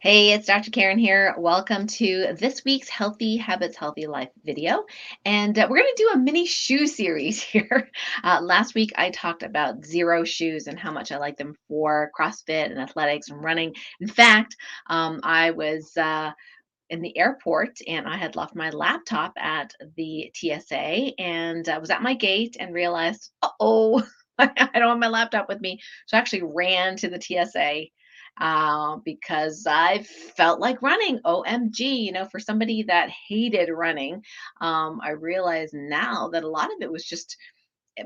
Hey, it's Dr. Karen here. Welcome to this week's Healthy Habits, Healthy Life video. And we're going to do a mini shoe series here. Last week, I talked about zero shoes and how much I like them for CrossFit and athletics and running. In fact, I was in the airport and I had left my laptop at the TSA and was at my gate and realized, oh, I don't have my laptop with me. So I actually ran to the TSA because I felt like running. OMG, for somebody that hated running, I realize now that a lot of it was just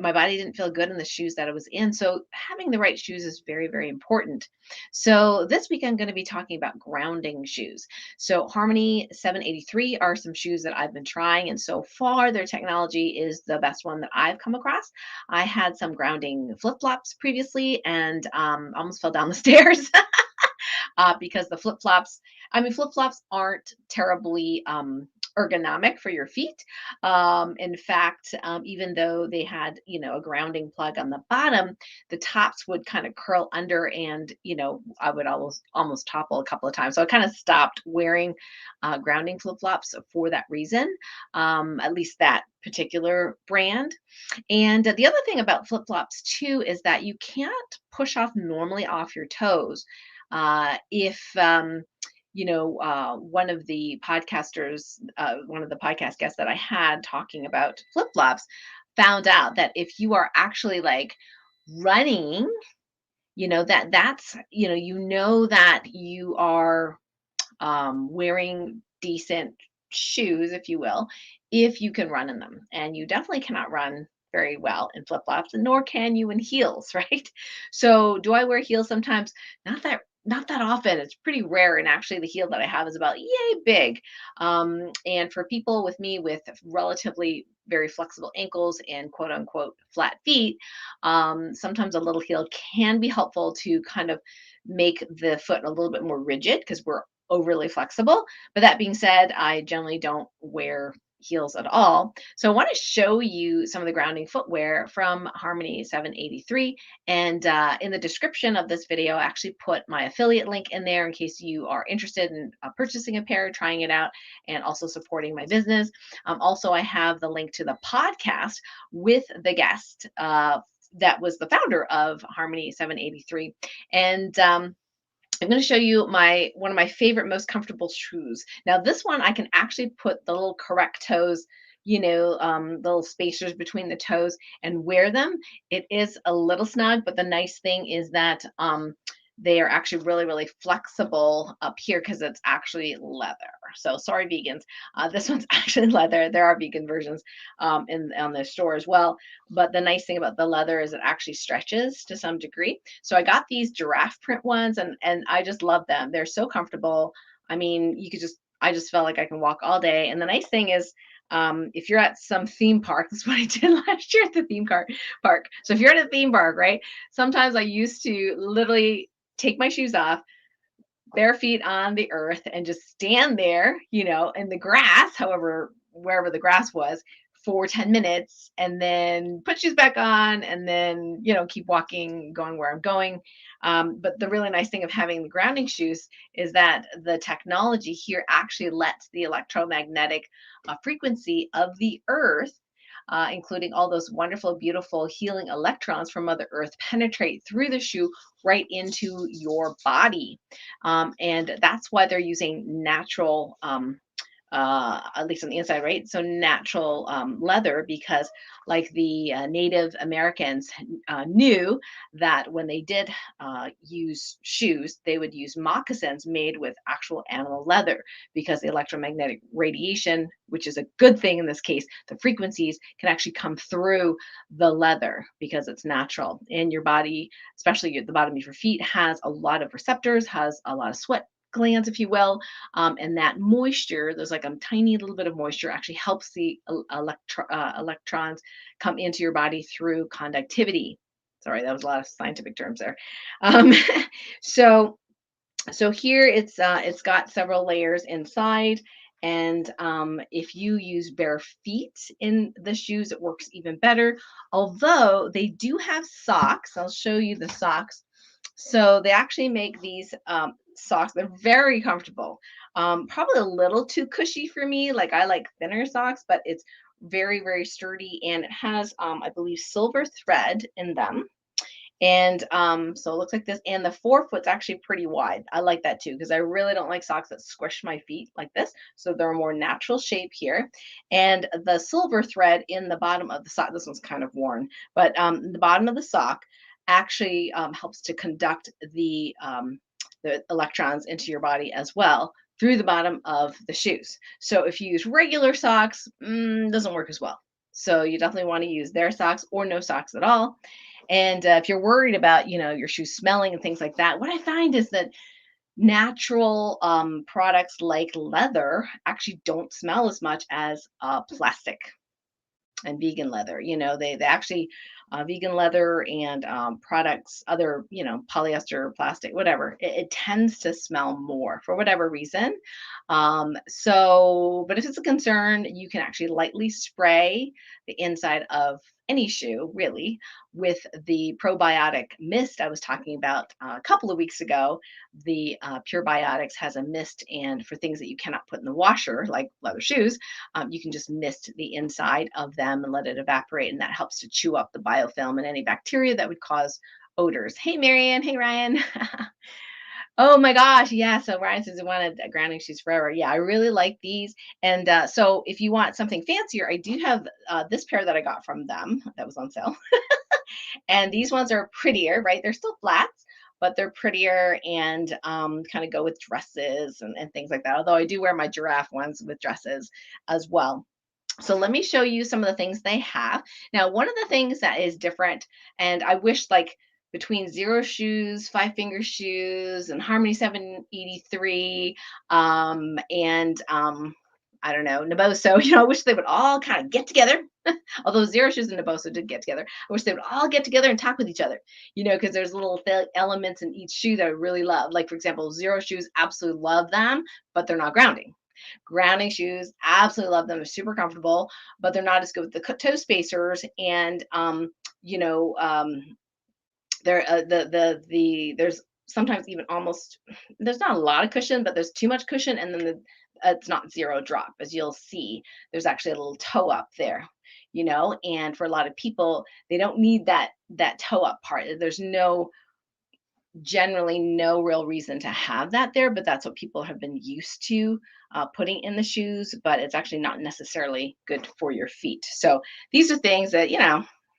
my body didn't feel good in the shoes that I was in. So having the right shoes is very, very important. So this week I'm going to be talking about grounding shoes. So Harmony 783 are some shoes that I've been trying, and so far their technology is the best one that I've come across. I had some grounding flip flops previously, and almost fell down the stairs because the flip flops, flip flops aren't terribly ergonomic for your feet. In fact, even though they had, a grounding plug on the bottom, the tops would kind of curl under and, I would almost topple a couple of times. So I kind of stopped wearing grounding flip flops for that reason, at least that particular brand. And the other thing about flip flops too is that you can't push off normally off your toes. If one of the podcast guests that I had talking about flip flops found out that if you are actually like running, that you are wearing decent shoes, if you will, if you can run in them. And you definitely cannot run very well in flip flops, nor can you in heels, right? So, do I wear heels sometimes? Not that often. It's pretty rare, and actually, the heel that I have is about yay big. And for people with me with relatively very flexible ankles and quote unquote flat feet, sometimes a little heel can be helpful to kind of make the foot a little bit more rigid because we're overly flexible. But that being said, I generally don't wear heels at all. So I want to show you some of the grounding footwear from Harmony 783. And in the description of this video, I actually put my affiliate link in there in case you are interested in purchasing a pair, trying it out, and also supporting my business. Also, I have the link to the podcast with the guest. That was the founder of Harmony 783. And I'm going to show you one of my favorite, most comfortable shoes. Now, this one I can actually put the little correct toes, the little spacers between the toes and wear them. It is a little snug, but the nice thing is that they are actually really, really flexible up here because it's actually leather. So sorry, vegans. This one's actually leather. There are vegan versions in on the store as well. But the nice thing about the leather is it actually stretches to some degree. So I got these giraffe print ones, and I just love them. They're so comfortable. I mean, I just felt like I can walk all day. And the nice thing is, if you're at some theme park, that's what I did last year at the park. So if you're at a theme park, right? Sometimes I used to literally take my shoes off, bare feet on the earth, and just stand there, in the grass, however, wherever the grass was, for 10 minutes, and then put shoes back on, and then, keep walking, going where I'm going. But the really nice thing of having the grounding shoes is that the technology here actually lets the electromagnetic frequency of the earth, including all those wonderful, beautiful healing electrons from Mother Earth, penetrate through the shoe right into your body. And that's why they're using natural, at least on the inside, right? So natural leather, because like the Native Americans knew that when they did use shoes, they would use moccasins made with actual animal leather because the electromagnetic radiation, which is a good thing in this case, the frequencies can actually come through the leather because it's natural. And your body, especially the bottom of your feet, has a lot of receptors, has a lot of sweat glands, if you will, and that moisture, there's like a tiny little bit of moisture, actually helps the electrons come into your body through conductivity. Sorry, that was a lot of scientific terms there. Um, so, so here it's got several layers inside. And if you use bare feet in the shoes, it works even better. Although they do have socks, I'll show you the socks. So they actually make these. socks. They're very comfortable. Probably a little too cushy for me. Like I like thinner socks, but it's very, very sturdy, and it has, I believe, silver thread in them. And so it looks like this, and the forefoot's actually pretty wide. I like that too because I really don't like socks that squish my feet like this. So they're a more natural shape here. And the silver thread in the bottom of the sock, this one's kind of worn, but the bottom of the sock actually helps to conduct the electrons into your body as well through the bottom of the shoes. So if you use regular socks, doesn't work as well. So you definitely want to use their socks or no socks at all. And if you're worried about, your shoes smelling and things like that, what I find is that natural products like leather actually don't smell as much as plastic and vegan leather. They actually vegan leather and products, other, polyester, plastic, whatever. It tends to smell more for whatever reason. But if it's a concern, you can actually lightly spray the inside of any shoe, really, with the probiotic mist I was talking about a couple of weeks ago. The Pure Biotics has a mist, and for things that you cannot put in the washer, like leather shoes, you can just mist the inside of them and let it evaporate, and that helps to chew up the biofilm and any bacteria that would cause odors. Hey, Marianne. Hey, Ryan. Oh my gosh, yeah. So Ryan says he wanted grounding shoes forever. Yeah, I really like these. And so if you want something fancier, I do have this pair that I got from them that was on sale. And these ones are prettier, right? They're still flats, but they're prettier and kind of go with dresses and things like that. Although I do wear my giraffe ones with dresses as well. So let me show you some of the things they have. Now, one of the things that is different, and I wish like between Zero Shoes, Five Finger Shoes, and Harmony 783, and I don't know, Naboso, I wish they would all kind of get together. Although Zero Shoes and Naboso did get together, I wish they would all get together and talk with each other, because there's little elements in each shoe that I really love. Like, for example, Zero Shoes, absolutely love them, but they're not grounding. Grounding shoes, absolutely love them. They're super comfortable, but they're not as good with the toe spacers. And you know, there there's sometimes even almost there's not a lot of cushion, but there's too much cushion, and then it's not zero drop, as you'll see. There's actually a little toe up there. And for a lot of people, they don't need that toe up part. There's generally no real reason to have that there, but that's what people have been used to putting in the shoes, but it's actually not necessarily good for your feet. So these are things that,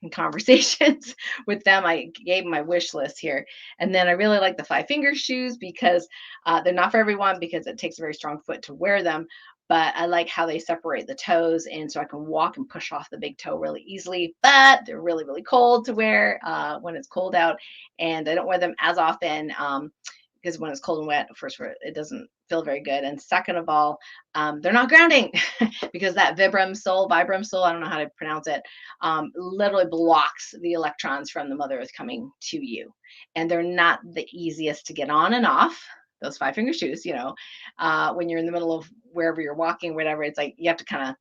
in conversations with them, I gave my wish list here. And then I really like the Five Finger shoes because they're not for everyone, because it takes a very strong foot to wear them. But I like how they separate the toes, and so I can walk and push off the big toe really easily. But they're really, really cold to wear when it's cold out, and I don't wear them as often because when it's cold and wet, first, it doesn't feel very good, and second of all, they're not grounding because that Vibram sole, I don't know how to pronounce it, literally blocks the electrons from the Mother Earth coming to you, and they're not the easiest to get on and off. Those Five Finger shoes, when you're in the middle of wherever you're walking, whatever, it's like you have to kind of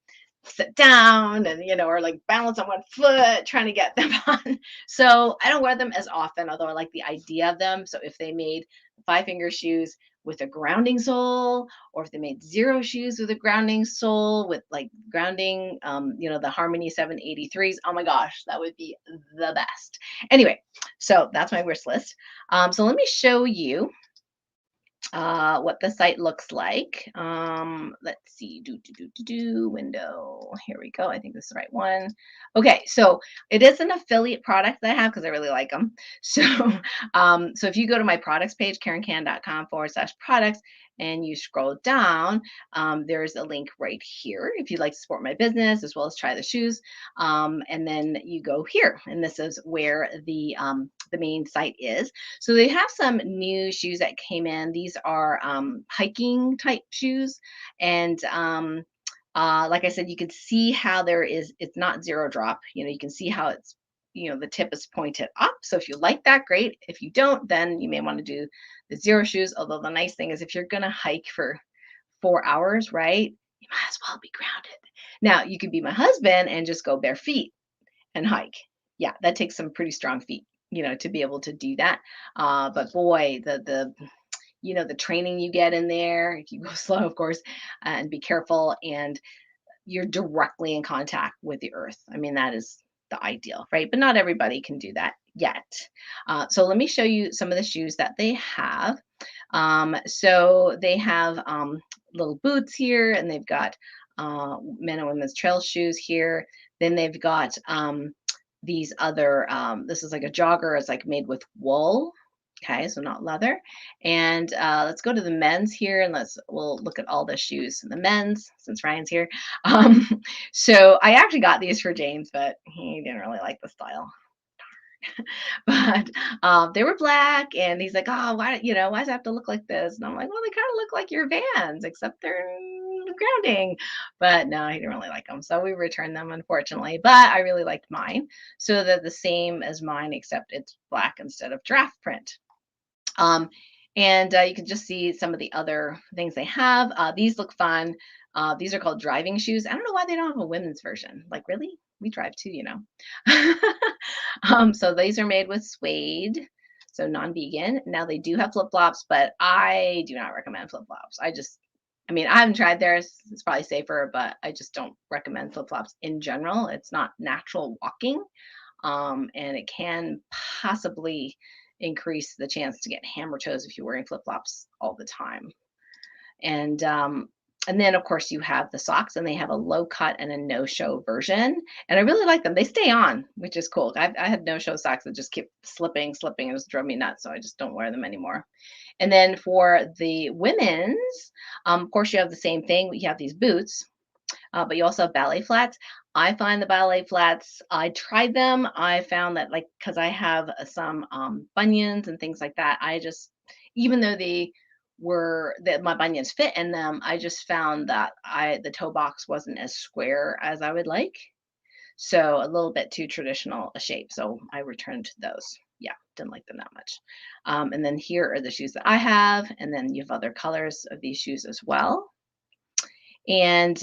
sit down and or like balance on one foot trying to get them on. So I don't wear them as often, although I like the idea of them. So if they made Five Finger shoes with a grounding sole, or if they made Zero shoes with a grounding sole with like grounding, the Harmony 783s, oh my gosh, that would be the best. Anyway, so that's my wish list. So let me show you what the site looks like. Let's see, window. Here we go. I think this is the right one. Okay, so it is an affiliate product that I have because I really like them. So, so if you go to my products page, karencan.com/products, and you scroll down, there's a link right here if you'd like to support my business as well as try the shoes. And then you go here, and this is where the main site is. So they have some new shoes that came in. These are hiking type shoes, and like I said, you can see how it's not zero drop. You can see how it's the tip is pointed up. So if you like that, great. If you don't, then you may want to do the Zero shoes. Although the nice thing is, if you're gonna hike for 4 hours, right, you might as well be grounded. Now you could be my husband and just go bare feet and hike. Yeah, that takes some pretty strong feet, to be able to do that. But boy, the training you get in there, if you go slow, of course, and be careful. And you're directly in contact with the earth. I mean, that is the ideal, right? But not everybody can do that yet. So let me show you some of the shoes that they have. So they have little boots here, and they've got men and women's trail shoes here. Then they've got these other, this is like a jogger, it's like made with wool. Okay, so not leather. And let's go to the men's here, and we'll look at all the shoes. The men's, since Ryan's here. Um, so I actually got these for James, but he didn't really like the style. But they were black, and he's like, "Oh, why does it have to look like this?" And I'm like, "Well, they kind of look like your Vans, except they're grounding." But no, he didn't really like them, so we returned them, unfortunately. But I really liked mine, so they're the same as mine, except it's black instead of draft print. Um, and you can just see some of the other things they have. These look fun. These are called driving shoes. I don't know why they don't have a women's version. Like, really? We drive too, So these are made with suede, so non-vegan. Now they do have flip-flops, but I do not recommend flip-flops. I mean, I haven't tried theirs. It's probably safer, but I just don't recommend flip-flops in general. It's not natural walking, and it can possibly increase the chance to get hammer toes if you're wearing flip-flops all the time. And then of course you have the socks, and they have a low cut and a no show version. And I really like them. They stay on, which is cool. I had no show socks that just keep slipping. It just drove me nuts. So I just don't wear them anymore. And then for the women's, of course you have the same thing. You have these boots, but you also have ballet flats. I find the ballet flats, I tried them. I found that, like, because I have some bunions and things like that, even though that my bunions fit in them, I just found that the toe box wasn't as square as I would like. So a little bit too traditional a shape. So I returned those. Yeah, didn't like them that much. And then here are the shoes that I have. And then you have other colors of these shoes as well. And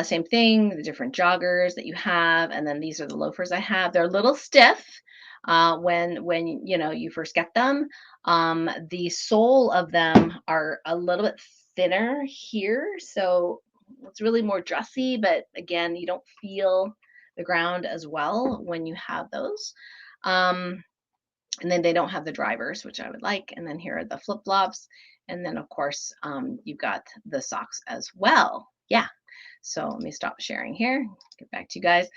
same thing, the different joggers that you have. And then these are the loafers I have. They're a little stiff when you first get them. The sole of them are a little bit thinner here, so it's really more dressy. But again, you don't feel the ground as well when you have those. And then they don't have the drivers, which I would like. And then here are the flip flops. And then, of course, you've got the socks as well. Yeah. So let me stop sharing here. Get back to you guys.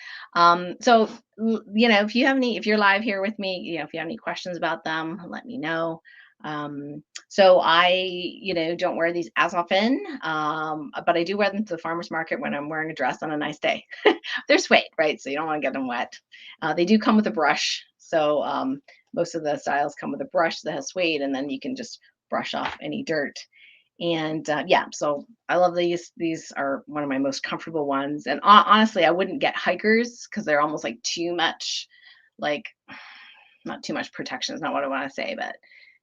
So, if you're live here with me, if you have any questions about them, let me know. So I don't wear these as often, but I do wear them to the farmer's market when I'm wearing a dress on a nice day. They're suede, right? So you don't want to get them wet. They do come with a brush. So most of the styles come with a brush that has suede, and then you can just brush off any dirt. And yeah, so I love these. These are one of my most comfortable ones. And honestly, I wouldn't get hikers because they're almost like too much, like, not too much protection is not what I want to say, but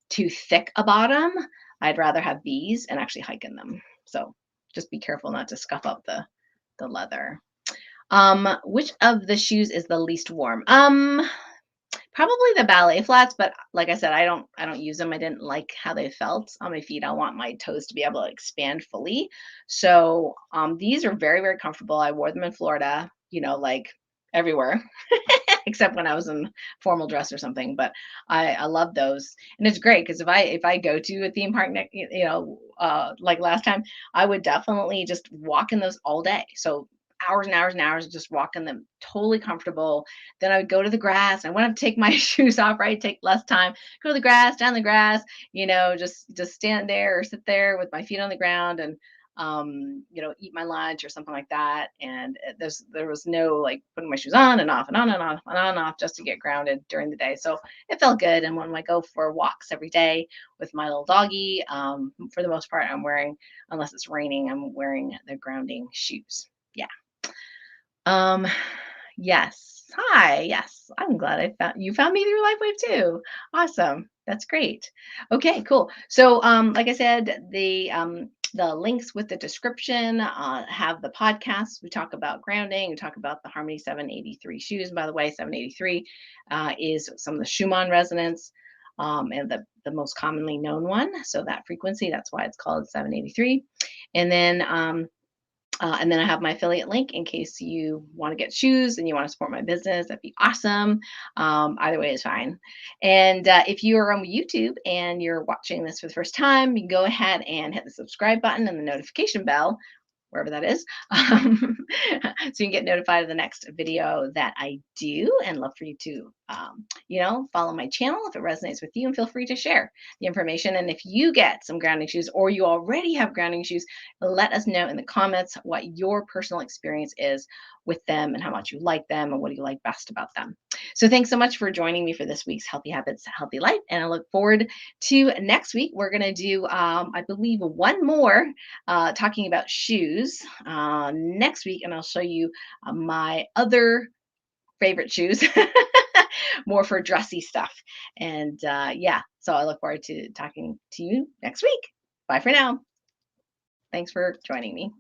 too thick a bottom. I'd rather have these and actually hike in them. So just be careful not to scuff up the leather. Which of the shoes is the least warm? Probably the ballet flats, but like I said, I don't use them. I didn't like how they felt on my feet. I want my toes to be able to expand fully. So these are very, very comfortable. I wore them in Florida, like everywhere, except when I was in formal dress or something. But I love those, and it's great because if I go to a theme park, like last time, I would definitely just walk in those all day. So hours and hours and hours of just walking them, totally comfortable. Then I would go to the grass. I wouldn't take my shoes off, right? Take less time. Go to the grass, down the grass, just stand there or sit there with my feet on the ground and eat my lunch or something like that. And there was no like putting my shoes on and off and on and off and on and off just to get grounded during the day. So it felt good. And when I go for walks every day with my little doggy, for the most part, unless it's raining, I'm wearing the grounding shoes. Yeah. Yes. Hi. Yes. I'm glad you found me through LifeWave too. Awesome. That's great. Okay, cool. So, like I said, the links with the description have the podcasts. We talk about grounding. We talk about the Harmony 783 shoes. By the way, 783 is some of the Schumann resonance. and the most commonly known one. So that frequency, that's why it's called 783. And then and then I have my affiliate link in case you want to get shoes and you want to support my business. That'd be awesome. Either way is fine. And if you are on YouTube and you're watching this for the first time, you can go ahead and hit the subscribe button and the notification bell, wherever that is, so you can get notified of the next video that I do, and love for you to, follow my channel if it resonates with you, and feel free to share the information. And if you get some grounding shoes or you already have grounding shoes, let us know in the comments what your personal experience is with them and how much you like them and what do you like best about them. So thanks so much for joining me for this week's Healthy Habits, Healthy Life. And I look forward to next week. We're going to do, I believe, one more talking about shoes next week, and I'll show you my other favorite shoes, more for dressy stuff. And yeah, so I look forward to talking to you next week. Bye for now. Thanks for joining me.